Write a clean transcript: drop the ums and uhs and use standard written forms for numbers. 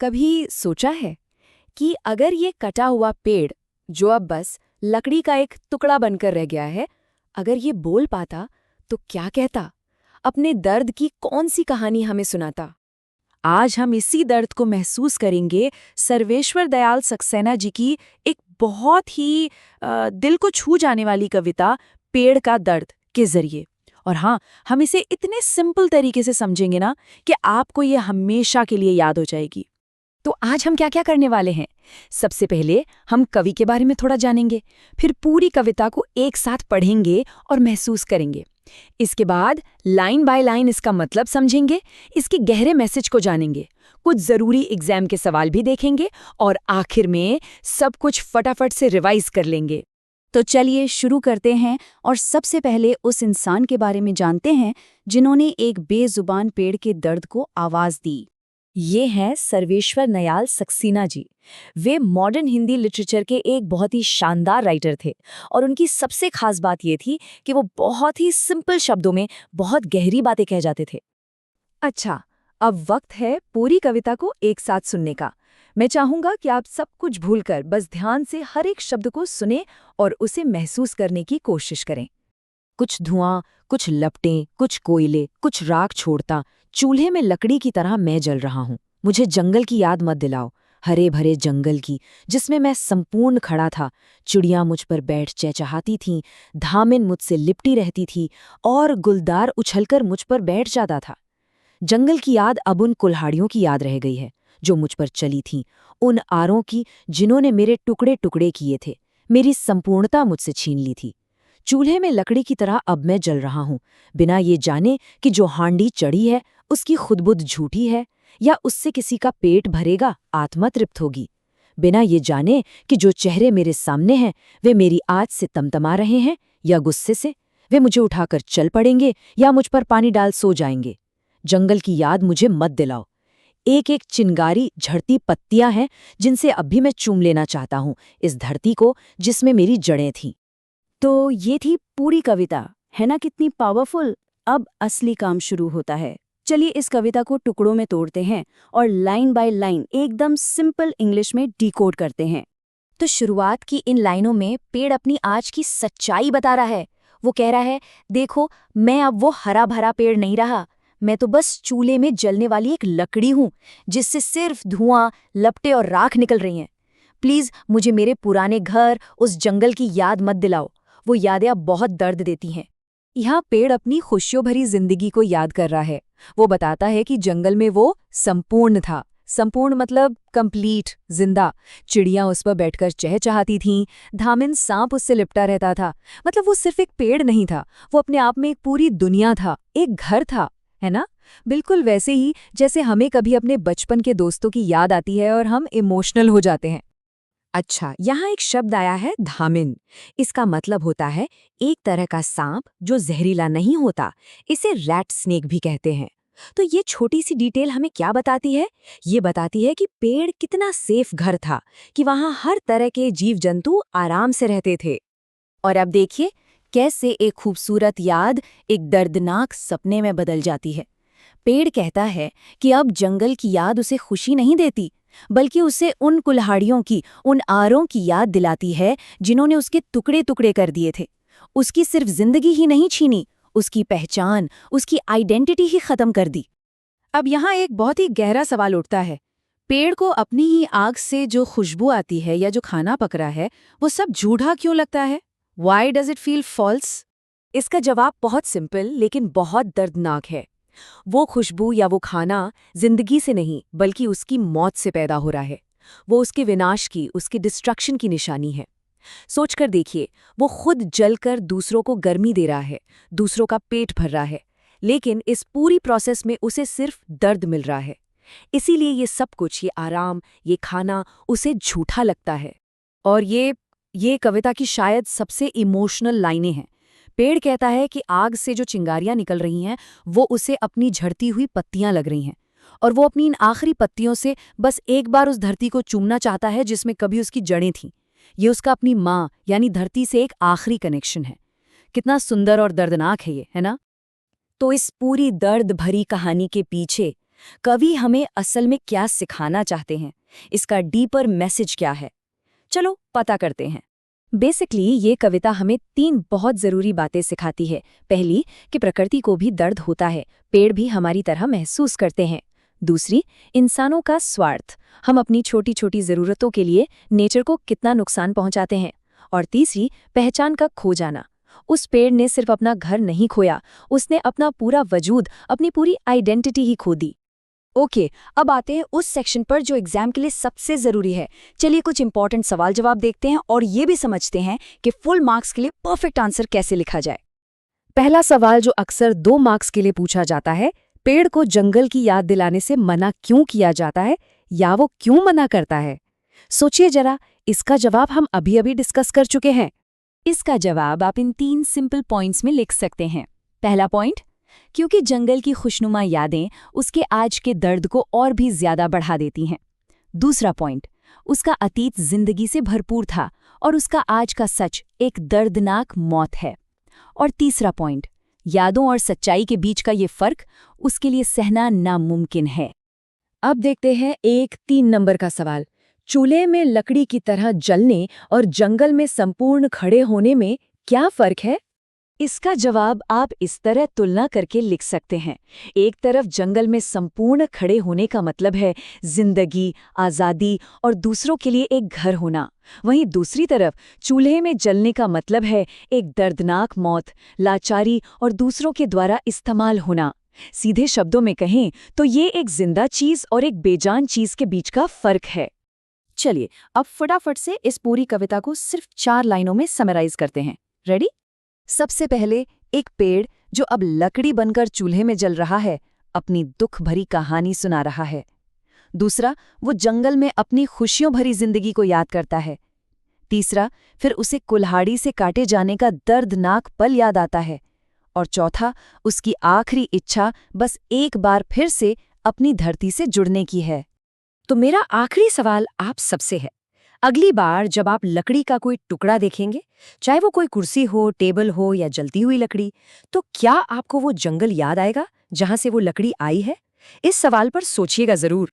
कभी सोचा है कि अगर ये कटा हुआ पेड़ जो अब बस लकड़ी का एक टुकड़ा बनकर रह गया है, अगर ये बोल पाता तो क्या कहता? अपने दर्द की कौन सी कहानी हमें सुनाता? आज हम इसी दर्द को महसूस करेंगे सर्वेश्वर दयाल सक्सेना जी की एक बहुत ही दिल को छू जाने वाली कविता पेड़ का दर्द के जरिए। और हाँ, हम इसे इतने सिंपल तरीके से समझेंगे ना कि आपको ये हमेशा के लिए याद हो जाएगी। तो आज हम क्या क्या करने वाले हैं? सबसे पहले हम कवि के बारे में थोड़ा जानेंगे, फिर पूरी कविता को एक साथ पढ़ेंगे और महसूस करेंगे। इसके बाद लाइन बाय लाइन इसका मतलब समझेंगे, इसके गहरे मैसेज को जानेंगे, कुछ जरूरी एग्जाम के सवाल भी देखेंगे और आखिर में सब कुछ फटाफट से रिवाइज कर लेंगे। तो चलिए शुरू करते हैं और सबसे पहले उस इंसान के बारे में जानते हैं जिन्होंने एक बेजुबान पेड़ के दर्द को आवाज दी। ये हैं सर्वेश्वर दयाल सक्सेना जी। वे मॉडर्न हिंदी लिटरेचर के एक बहुत ही शानदार राइटर थे और उनकी सबसे खास बात ये थी कि वो बहुत ही सिंपल शब्दों में बहुत गहरी बातें कह जाते थे। अच्छा, अब वक्त है पूरी कविता को एक साथ सुनने का। मैं चाहूंगा कि आप सब कुछ भूलकर बस ध्यान से हर एक शब्द को सुने और उसे महसूस करने की कोशिश करें। कुछ धुआं, कुछ लपटें, कुछ कोयले, कुछ राख छोड़ता, चूल्हे में लकड़ी की तरह मैं जल रहा हूँ। मुझे जंगल की याद मत दिलाओ, हरे भरे जंगल की, जिसमें मैं संपूर्ण खड़ा था। चिड़ियां मुझ पर बैठ चहचहाती थीं, धामिन मुझसे लिपटी रहती थी और गुलदार उछलकर मुझ पर बैठ जाता था। जंगल की याद अब उन कुल्हाड़ियों की याद रह गई है जो मुझ पर चली थीं, उन आरों की जिन्होंने मेरे टुकड़े टुकड़े किए थे, मेरी संपूर्णता मुझसे छीन ली थी। चूल्हे में लकड़ी की तरह अब मैं जल रहा हूं, बिना ये जाने कि जो हांडी चढ़ी है उसकी खुदबुद झूठी है या उससे किसी का पेट भरेगा, आत्मा तृप्त होगी। बिना ये जाने कि जो चेहरे मेरे सामने हैं वे मेरी आज से तमतमा रहे हैं या गुस्से से, वे मुझे उठाकर चल पड़ेंगे या मुझ पर पानी डाल सो जाएंगे। जंगल की याद मुझे मत दिलाओ। एक एक चिंगारी झड़ती पत्तियां हैं जिनसे अब भी मैं चूम लेना चाहता हूं इस धरती को जिसमें मेरी जड़ें थीं। तो ये थी पूरी कविता, है ना कितनी पावरफुल। अब असली काम शुरू होता है। चलिए इस कविता को टुकड़ों में तोड़ते हैं और लाइन बाय लाइन एकदम सिंपल इंग्लिश में डिकोड करते हैं। तो शुरुआत की इन लाइनों में पेड़ अपनी आज की सच्चाई बता रहा है। वो कह रहा है, देखो मैं अब वो हरा भरा पेड़ नहीं रहा, मैं तो बस चूल्हे में जलने वाली एक लकड़ी हूँ जिससे सिर्फ धुआं, लपटे और राख निकल रही हैं। प्लीज मुझे मेरे पुराने घर, उस जंगल की याद मत दिलाओ, वो यादें अब बहुत दर्द देती हैं। यहाँ पेड़ अपनी खुशियों भरी जिंदगी को याद कर रहा है। वो बताता है कि जंगल में वो संपूर्ण था। संपूर्ण मतलब कंप्लीट, जिंदा। चिड़ियां उस पर बैठकर चहचहाती थीं, धामिन सांप उससे लिपटा रहता था। मतलब वो सिर्फ एक पेड़ नहीं था, वो अपने आप में एक पूरी दुनिया था, एक घर था, है ना? बिल्कुल वैसे ही जैसे हमें कभी अपने बचपन के दोस्तों की याद आती है और हम इमोशनल हो जाते हैं। अच्छा, यहाँ एक शब्द आया है धामिन। इसका मतलब होता है एक तरह का सांप जो जहरीला नहीं होता। इसे रैट स्नेक भी कहते हैं। तो ये छोटी सी डिटेल हमें क्या बताती है? ये बताती है कि पेड़ कितना सेफ घर था, कि वहाँ हर तरह के जीव जंतु आराम से रहते थे। और अब देखिए कैसे एक खूबसूरत याद एक दर्दनाक सपने में बदल जाती है। पेड़ कहता है कि अब जंगल की याद उसे खुशी नहीं देती, बल्कि उसे उन कुल्हाड़ियों की, उन आरों की याद दिलाती है जिन्होंने उसके टुकड़े टुकड़े कर दिए थे। उसकी सिर्फ जिंदगी ही नहीं छीनी, उसकी पहचान, उसकी आइडेंटिटी ही खत्म कर दी। अब यहाँ एक बहुत ही गहरा सवाल उठता है, पेड़ को अपनी ही आग से जो खुशबू आती है या जो खाना पक रहा है वो सब झूठा क्यों लगता है? Why does it feel false? इसका जवाब बहुत सिंपल लेकिन बहुत दर्दनाक है। वो खुशबू या वो खाना जिंदगी से नहीं बल्कि उसकी मौत से पैदा हो रहा है। वो उसके विनाश की, उसकी डिस्ट्रक्शन की निशानी है। सोचकर देखिए, वो खुद जलकर दूसरों को गर्मी दे रहा है, दूसरों का पेट भर रहा है, लेकिन इस पूरी प्रोसेस में उसे सिर्फ दर्द मिल रहा है। इसीलिए ये सब कुछ, ये आराम, ये खाना उसे झूठा लगता है। और ये कविता की शायद सबसे इमोशनल लाइनें हैं। पेड़ कहता है कि आग से जो चिंगारियां निकल रही हैं वो उसे अपनी झड़ती हुई पत्तियां लग रही हैं, और वो अपनी इन आखिरी पत्तियों से बस एक बार उस धरती को चूमना चाहता है जिसमें कभी उसकी जड़ें थीं। ये उसका अपनी माँ यानी धरती से एक आखिरी कनेक्शन है। कितना सुंदर और दर्दनाक है ये, है ना? तो इस पूरी दर्द भरी कहानी के पीछे कवि हमें असल में क्या सिखाना चाहते हैं, इसका डीपर मैसेज क्या है? चलो पता करते हैं। बेसिकली ये कविता हमें 3 बहुत ज़रूरी बातें सिखाती है। पहली, कि प्रकृति को भी दर्द होता है, पेड़ भी हमारी तरह महसूस करते हैं। दूसरी, इंसानों का स्वार्थ, हम अपनी छोटी छोटी ज़रूरतों के लिए नेचर को कितना नुकसान पहुंचाते हैं। और तीसरी, पहचान का खो जाना। उस पेड़ ने सिर्फ अपना घर नहीं खोया, उसने अपना पूरा वजूद, अपनी पूरी आइडेंटिटी ही खो दी। ओके, अब आते हैं उस सेक्शन पर जो एग्जाम के लिए सबसे ज़रूरी है। चलिए कुछ इंपॉर्टेंट सवाल जवाब देखते हैं और ये भी समझते हैं कि फुल मार्क्स के लिए परफेक्ट आंसर कैसे लिखा जाए। पहला सवाल जो अक्सर 2 मार्क्स के लिए पूछा जाता है, पेड़ को जंगल की याद दिलाने से मना क्यों किया जाता है, या वो क्यों मना करता है? सोचिए जरा, इसका जवाब हम अभी अभी डिस्कस कर चुके हैं। इसका जवाब आप इन 3 सिंपल पॉइंट्स में लिख सकते हैं। पहला पॉइंट, क्योंकि जंगल की खुशनुमा यादें उसके आज के दर्द को और भी ज्यादा बढ़ा देती हैं। दूसरा पॉइंट, उसका अतीत जिंदगी से भरपूर था और उसका आज का सच एक दर्दनाक मौत है। और तीसरा पॉइंट, यादों और सच्चाई के बीच का ये फर्क उसके लिए सहना नामुमकिन है। अब देखते हैं एक 3 नंबर का सवाल। चूल्हे में लकड़ी की तरह जलने और जंगल में संपूर्ण खड़े होने में क्या फर्क है? इसका जवाब आप इस तरह तुलना करके लिख सकते हैं। एक तरफ जंगल में संपूर्ण खड़े होने का मतलब है जिंदगी, आज़ादी और दूसरों के लिए एक घर होना। वहीं दूसरी तरफ चूल्हे में जलने का मतलब है एक दर्दनाक मौत, लाचारी और दूसरों के द्वारा इस्तेमाल होना। सीधे शब्दों में कहें तो ये एक जिंदा चीज और एक बेजान चीज के बीच का फर्क है। चलिए अब फटाफट से इस पूरी कविता को सिर्फ 4 लाइनों में समराइज करते हैं। रेडी? सबसे पहले, एक पेड़ जो अब लकड़ी बनकर चूल्हे में जल रहा है, अपनी दुख भरी कहानी सुना रहा है। दूसरा, वो जंगल में अपनी खुशियों भरी जिंदगी को याद करता है। तीसरा, फिर उसे कुल्हाड़ी से काटे जाने का दर्दनाक पल याद आता है। और चौथा, उसकी आखिरी इच्छा बस एक बार फिर से अपनी धरती से जुड़ने की है। तो मेरा आखिरी सवाल आप सबसे है, अगली बार जब आप लकड़ी का कोई टुकड़ा देखेंगे, चाहे वो कोई कुर्सी हो, टेबल हो या जलती हुई लकड़ी, तो क्या आपको वो जंगल याद आएगा जहां से वो लकड़ी आई है? इस सवाल पर सोचिएगा जरूर।